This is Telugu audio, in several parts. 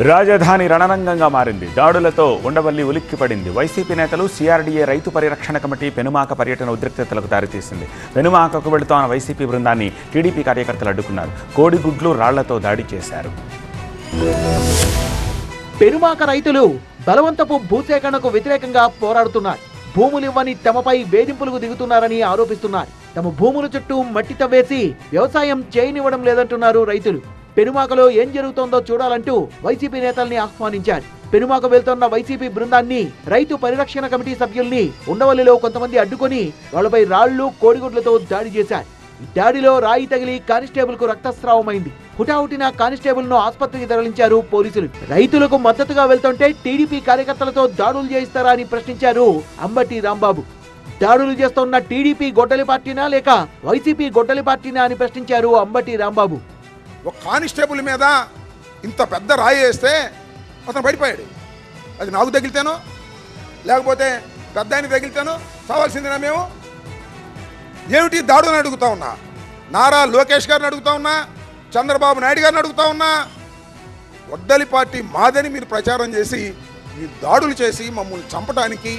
రాజధాని రణరంగంగా మారింది. దాడులతో ఉండవల్లి ఉలిక్కిపడింది. వైసీపీ నేతలు సిఆర్డీఏ రైతు పరిరక్షణ కమిటీ పెనుమాక పర్యటన ఉద్రిక్తతలకు దారితీసింది. పెనుమాకకు వెళుతున్న వైసీపీ బృందాన్ని టీడీపీ కార్యకర్తలు అడ్డుకున్నారు. కోడిగుడ్లు రాళ్లతో దాడి చేశారు. పెనుమాక రైతులు బలవంతపు భూసేకరణకు వ్యతిరేకంగా పోరాడుతున్నారు. భూములివ్వని తమపై వేధింపులకు దిగుతున్నారని ఆరోపిస్తున్నారు. తమ భూముల చుట్టూ మట్టి తవ్వేసి వ్యవసాయం చేయనివ్వడం లేదంటున్నారు రైతులు. పెనుమాకలో ఏం జరుగుతోందో చూడాలంటూ వైసీపీ నేతల్ని ఆహ్వానించారు. పెనుమాక వెళ్తున్న వైసీపీ బృందాన్ని రైతు పరిరక్షణ కమిటీ సభ్యుల్ని ఉండవల్లిలో కొంతమంది అడ్డుకొని వాళ్లపై రాళ్లు కోడిగుడ్లతో దాడి చేశారు. ఈ దాడిలో రాయి తగిలి కానిస్టేబుల్ కు రక్తస్రావమైంది. హుటాహుటిన కానిస్టేబుల్ ను ఆసుపత్రికి తరలించారు పోలీసులు. రైతులకు మద్దతుగా వెళ్తుంటే టీడీపీ కార్యకర్తలతో దాడులు చేయిస్తారా అని ప్రశ్నించారు అంబటి రాంబాబు. దాడులు చేస్తున్న టీడీపీ గొడ్డలి పార్టీనా లేక వైసీపీ గొడ్డలి పార్టీనా అని ప్రశ్నించారు అంబటి రాంబాబు. ఒక కానిస్టేబుల్ మీద ఇంత పెద్ద రాయి వేస్తే అతను పడిపోయాడు. అది నాకు తగిలితేనో లేకపోతే పెద్ద ఆయనకి తగిలితేనో చావాల్సిందేనా? మేము ఏమిటి దాడుని అడుగుతా ఉన్నా, నారా లోకేష్ గారిని అడుగుతా ఉన్నా, చంద్రబాబు నాయుడు గారిని అడుగుతా ఉన్నా. వడ్డలి పార్టీ మాదని మీరు ప్రచారం చేసి మీరు దాడులు చేసి మమ్మల్ని చంపడానికి,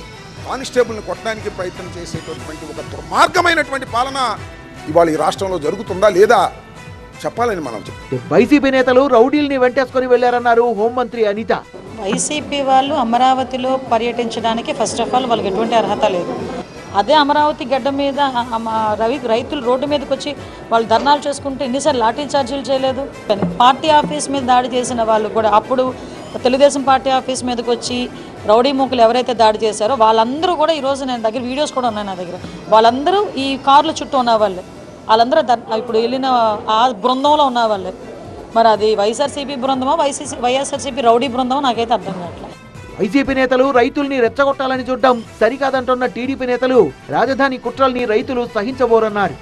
కానిస్టేబుల్ని కొట్టడానికి ప్రయత్నం చేసేటటువంటి ఒక దుర్మార్గమైనటువంటి పాలన ఇవాళ ఈ రాష్ట్రంలో జరుగుతుందా లేదా చెప్పాలని మనం వైసీపీ నేతలు రౌడీల్ని వెంటేసుకొని వెళ్లారన్నారు హోంమంత్రి అనిత. వైసీపీ వాళ్ళు అమరావతిలో పర్యటించడానికి ఫస్ట్ ఆఫ్ ఆల్ వాళ్ళకి ఎటువంటి అర్హత లేదు. అదే అమరావతి గడ్డ మీద రైతులు రోడ్డు మీదకి వచ్చి వాళ్ళు ధర్నాలు చేసుకుంటే ఎన్నిసార్లు లాఠీ చార్జీలు చేయలేదు. పార్టీ ఆఫీస్ మీద దాడి చేసిన వాళ్ళు కూడా అప్పుడు తెలుగుదేశం పార్టీ ఆఫీస్ మీదకి వచ్చి రౌడీ మూకులు ఎవరైతే దాడి చేశారో వాళ్ళందరూ కూడా ఈరోజు నేను దగ్గర వీడియోస్ కూడా ఉన్నాయి నా దగ్గర. వాళ్ళందరూ ఈ కార్ల చుట్టూ ఉన్న వాళ్ళే. వాళ్ళందరూ ఇప్పుడు వెళ్ళిన ఆ బృందంలో ఉన్న వాళ్ళే. మరి అది వైఎస్ఆర్సీపీ బృందమా వైఎస్ఆర్సీపీ రౌడీ బృందమో నాకైతే అర్థం కావట్లేదు. వైసీపీ నేతలు రైతుల్ని రెచ్చగొట్టాలని చూడడం సరికాదంటున్న టీడీపీ నేతలు రాజధాని కుట్రల్ని రైతులు సహించబోరన్నారు.